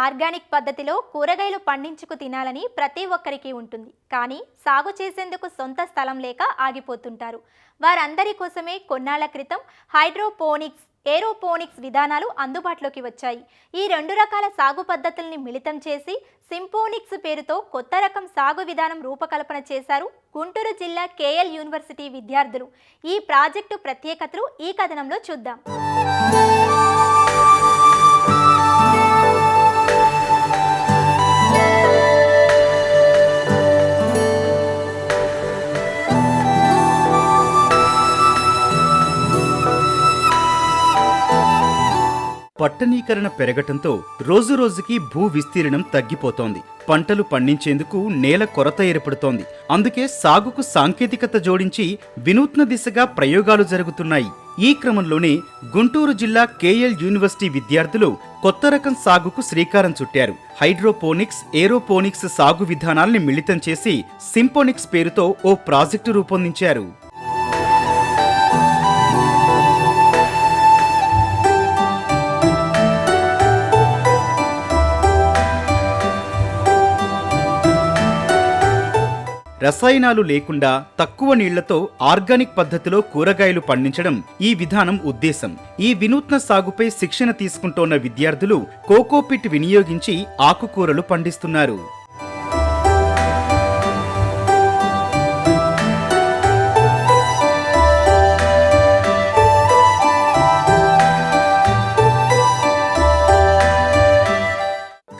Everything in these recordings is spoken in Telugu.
ఆర్గానిక్ పద్ధతిలో కూరగాయలు పండించుకు తినాలని ప్రతి ఒక్కరికి ఉంటుంది. కానీ సాగు చేసేందుకు సొంత స్థలం లేక ఆగిపోతుంటారు. వారందరి కోసమే కొన్నాళ్ల క్రితం హైడ్రోపోనిక్స్, ఏరోపోనిక్స్ విధానాలు అందుబాటులోకి వచ్చాయి. ఈ రెండు రకాల సాగు పద్ధతుల్ని మిళితం చేసి సింపోనిక్స్ పేరుతో కొత్త రకం సాగు విధానం రూపకల్పన చేశారు గుంటూరు జిల్లా కేఎల్ యూనివర్సిటీ విద్యార్థులు. ఈ ప్రాజెక్టు ప్రత్యేకతలు ఈ కథనంలో చూద్దాం. పట్టణీకరణ పెరగటంతో రోజురోజుకి భూ విస్తీర్ణం తగ్గిపోతోంది. పంటలు పండించేందుకు నేల కొరత ఏర్పడుతోంది. అందుకే సాగుకు సాంకేతికత జోడించి వినూత్న దిశగా ప్రయోగాలు జరుగుతున్నాయి. ఈ క్రమంలోనే గుంటూరు జిల్లా కేఎల్ యూనివర్సిటీ విద్యార్థులు కొత్త రకం సాగుకు శ్రీకారం చుట్టారు. హైడ్రోపోనిక్స్, ఏరోపోనిక్స్ సాగు విధానాల్ని మిళితం చేసి సింపోనిక్స్ పేరుతో ఓ ప్రాజెక్టు రూపొందించారు. రసాయనాలు లేకుండా తక్కువ నీళ్లతో ఆర్గానిక్ పద్ధతిలో కూరగాయలు పండించడం ఈ విధానం ఉద్దేశం. ఈ వినూత్న సాగుపై శిక్షణ తీసుకుంటోన్న విద్యార్థులు కోకోపిట్ వినియోగించి ఆకుకూరలు పండిస్తున్నారు.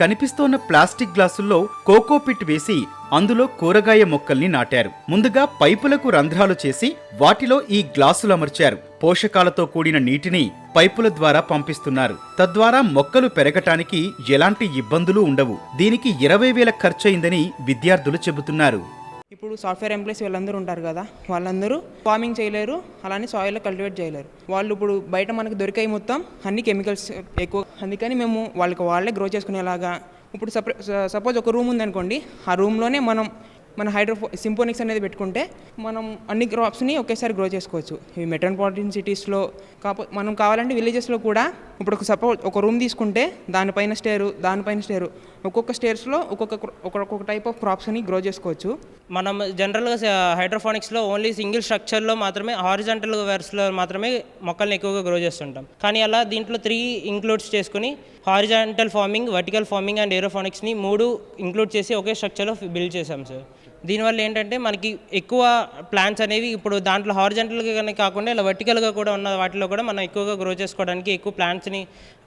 కనిపిస్తోన్న ప్లాస్టిక్ గ్లాసుల్లో కోకోపిట్ వేసి అందులో కూరగాయ మొక్కల్ని నాటారు. ముందుగా పైపులకు రంధ్రాలు చేసి వాటిలో ఈ గ్లాసులు అమర్చారు. పోషకాలతో కూడిన నీటిని పైపుల ద్వారా పంపిస్తున్నారు. తద్వారా మొక్కలు పెరగటానికి ఎలాంటి ఇబ్బందులు ఉండవు. దీనికి 20,000 ఖర్చయిందని విద్యార్థులు చెబుతున్నారు. ఇప్పుడు సాఫ్ట్వేర్ ఎంప్లాయీస్ వీళ్ళందరూ ఉంటారు కదా, వాళ్ళందరూ ఫార్మింగ్ చేయలేరు, అలానే సాయిల్లో కల్టివేట్ చేయలేరు. వాళ్ళు ఇప్పుడు బయట మనకు దొరికాయి మొత్తం అన్ని కెమికల్స్ ఎక్కువ. అందుకని మేము వాళ్ళే గ్రో చేసుకునేలాగా, ఇప్పుడు సపోజ్ ఒక రూమ్ ఉందనుకోండి, ఆ రూమ్లోనే మన సింపోనిక్స్ అనేది పెట్టుకుంటే మనం అన్ని క్రాప్స్ని ఒకేసారి గ్రో చేసుకోవచ్చు. ఇవి మెట్రోపాలిటన్ సిటీస్లో మనం కావాలంటే విలేజెస్లో కూడా ఇప్పుడు సపోజ్ ఒక రూమ్ తీసుకుంటే దానిపైన స్టేరు ఒక్కొక్క స్టేర్స్లో ఒక్కొక్క టైప్ ఆఫ్ క్రాప్స్ని గ్రో చేసుకోవచ్చు. మనం జనరల్గా హైడ్రోఫోనిక్స్లో ఓన్లీ సింగిల్ స్ట్రక్చర్లో మాత్రమే, హారిజాంటల్ వేర్స్లో మాత్రమే మొక్కల్ని ఎక్కువగా గ్రో చేస్తుంటాం. కానీ అలా దీంట్లో 3 ఇంక్లూడ్స్ చేసుకుని horizontal farming, vertical farming and ఏరోఫోనిక్స్ని 3 ఇంక్లూడ్ చేసి ఒకే స్ట్రక్చర్లో బిల్డ్ చేశాం సార్. దీనివల్ల ఏంటంటే మనకి ఎక్కువ ప్లాంట్స్ అనేవి ఇప్పుడు దాంట్లో హారిజాంటల్గా కాకుండా ఇలా వర్టికల్గా కూడా ఉన్న వాటిలో కూడా మనం ఎక్కువగా గ్రో చేసుకోవడానికి, ఎక్కువ ప్లాంట్స్ని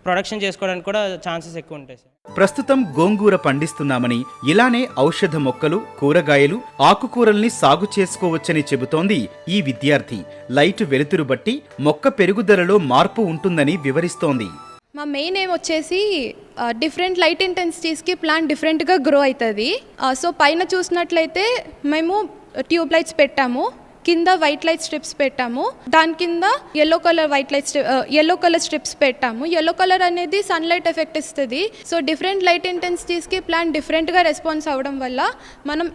ప్రొడక్షన్ చేసుకోవడానికి కూడా ఛాన్సెస్ ఎక్కువ ఉంటాయి సార్. ప్రస్తుతం గోంగూర పండిస్తున్నామని, ఇలానే ఔషధ మొక్కలు, కూరగాయలు, ఆకుకూరల్ని సాగు చేసుకోవచ్చని చెబుతోంది ఈ విద్యార్థి. లైట్ వెలుతురు బట్టి మొక్క పెరుగుదలలో మార్పు ఉంటుందని వివరిస్తోంది. మా మెయిన్ ఏం వచ్చేసి డిఫరెంట్ లైట్ ఇంటెన్సిటీస్కి ప్లాంట్ డిఫరెంట్గా గ్రో అవుతుంది. సో పైన చూసినట్లయితే మేము ట్యూబ్ లైట్స్ పెట్టాము, కింద వైట్ లైట్ స్ట్రిప్స్ పెట్టాము, దాని కింద ఎల్లో కలర్ స్ట్రిప్స్ పెట్టాము. ఎల్లో కలర్ అనేది సన్లైట్ ఎఫెక్ట్ ఇస్తుంది. సో డిఫరెంట్ లైట్ ఇంటెన్సిటీస్కి ప్లాంట్ డిఫరెంట్గా రెస్పాన్స్ అవ్వడం వల్ల మనం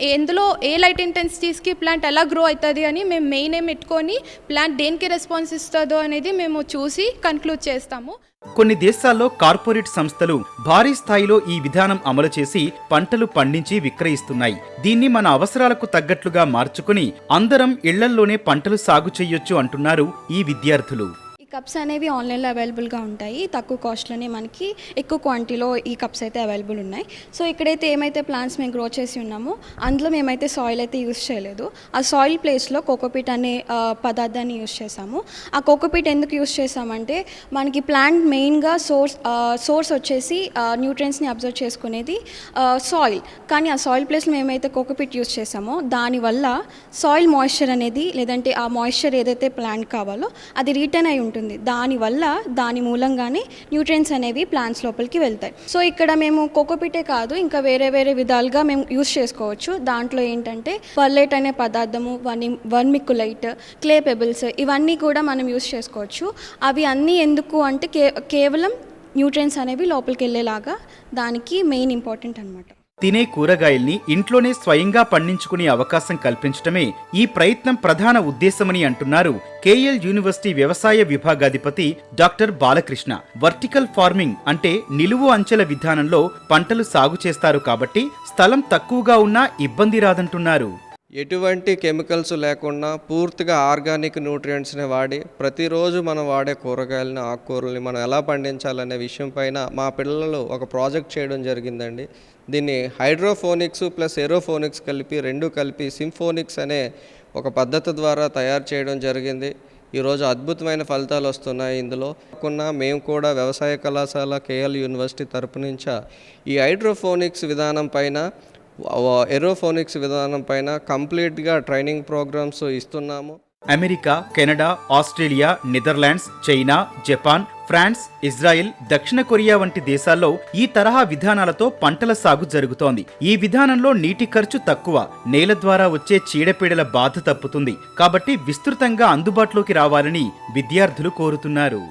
ఏ లైట్ ఇంటెన్సిటీస్కి ప్లాంట్ ఎలా గ్రో అవుతుంది అని మేము మెయిన్ ఏం పెట్టుకొని ప్లాంట్ దేనికి రెస్పాన్స్ ఇస్తుందో అనేది మేము చూసి కన్క్లూడ్ చేస్తాము. కొన్ని దేశాల్లో కార్పొరేట్ సంస్థలు భారీ స్థాయిలో ఈ విధానం అమలు చేసి పంటలు పండించి విక్రయిస్తున్నాయి. దీన్ని మన అవసరాలకు తగ్గట్లుగా మార్చుకుని అందరం ఇళ్లల్లోనే పంటలు సాగు చేయొచ్చు అంటున్నారు ఈ విద్యార్థులు. కప్స్ అనేవి ఆన్లైన్లో అవైలబుల్గా ఉంటాయి. తక్కువ కాస్ట్లోనే మనకి ఎక్కువ క్వాంటిటీలో ఈ కప్స్ అయితే అవైలబుల్ ఉన్నాయి. సో ఇక్కడైతే ఏమైతే ప్లాంట్స్ మేము గ్రో చేసి ఉన్నామో అందులో మేమైతే సాయిల్ అయితే యూస్ చేయలేదు. ఆ సాయిల్ ప్లేస్లో కోకోపిట్ అనే పదార్థాన్ని యూస్ చేసాము. ఆ కోకోపిట్ ఎందుకు యూస్ చేసామంటే మనకి ప్లాంట్ మెయిన్గా సోర్స్ వచ్చేసి న్యూట్రియన్స్ని అబ్జర్వ్ చేసుకునేది సాయిల్. కానీ ఆ సాయిల్ ప్లేస్లో మేమైతే కోకోపిట్ యూస్ చేసామో దానివల్ల సాయిల్ మాయిశ్చర్ అనేది, లేదంటే ఆ మాయిశ్చర్ ఏదైతే ప్లాంట్ కావాలో అది రిటర్న్ అయి ఉంటుంది. దానివల్ల దాని మూలంగానే న్యూట్రియన్స్ అనేవి ప్లాంట్స్ లోపలికి వెళ్తాయి. సో ఇక్కడ మేము కోకోపిటే కాదు, ఇంకా వేరే విధాలుగా మేము యూస్ చేసుకోవచ్చు. దాంట్లో ఏంటంటే పర్లేట్ అనే పదార్థము, వర్మికులైట్, క్లే పెబుల్స్, ఇవన్నీ కూడా మనం యూస్ చేసుకోవచ్చు. అవి అన్నీ ఎందుకు అంటే కేవలం న్యూట్రియన్స్ అనేవి లోపలికి వెళ్ళేలాగా దానికి మెయిన్ ఇంపార్టెంట్ అనమాట. తినే కూరగాయల్ని ఇంట్లోనే స్వయంగా పండించుకునే అవకాశం కల్పించడమే ఈ ప్రయత్నం ప్రధాన ఉద్దేశమని అంటున్నారు కేఎల్ యూనివర్సిటీ వ్యవసాయ విభాగాధిపతి డాక్టర్ బాలకృష్ణ. వర్టికల్ ఫార్మింగ్ అంటే నిలువు అంచెల విధానంలో పంటలు సాగు చేస్తారు కాబట్టి స్థలం తక్కువగా ఉన్నా ఇబ్బంది రాదంటున్నారు. ఎటువంటి కెమికల్స్ లేకుండా పూర్తిగా ఆర్గానిక్ న్యూట్రియంట్స్ని వాడి ప్రతిరోజు మనం వాడే కూరగాయలని ఆకుకూరల్ని మనం ఎలా పండించాలనే విషయం పైన మా పిల్లలు ఒక ప్రాజెక్ట్ చేయడం జరిగిందండి. దీన్ని హైడ్రోఫోనిక్స్ ప్లస్ ఏరోఫోనిక్స్ కలిపి సింఫోనిక్స్ అనే ఒక పద్ధతి ద్వారా తయారు చేయడం జరిగింది. ఈరోజు అద్భుతమైన ఫలితాలు వస్తున్నాయి. ఇందులో మేము కూడా వ్యవసాయ కళాశాల కేఎల్ యూనివర్సిటీ తరపు నుంచి ఈ హైడ్రోఫోనిక్స్ విధానం పైన ఏరోఫోనిక్స్ విధానం పైన కంప్లీట్గా ట్రైనింగ్ ప్రోగ్రామ్స్ ఇస్తున్నాము. America, Canada, Australia, Netherlands, China, Japan, France, Israel, దక్షిణ కొరియా వంటి దేశాల్లో ఈ తరహా విధానాలతో పంటల సాగు జరుగుతోంది. ఈ విధానంలో నీటి ఖర్చు తక్కువ, నేల ద్వారా వచ్చే చీడపీడల బాధ తప్పుతుంది. కాబట్టి విస్తృతంగా అందుబాటులోకి రావాలని విద్యార్థులు కోరుతున్నారు.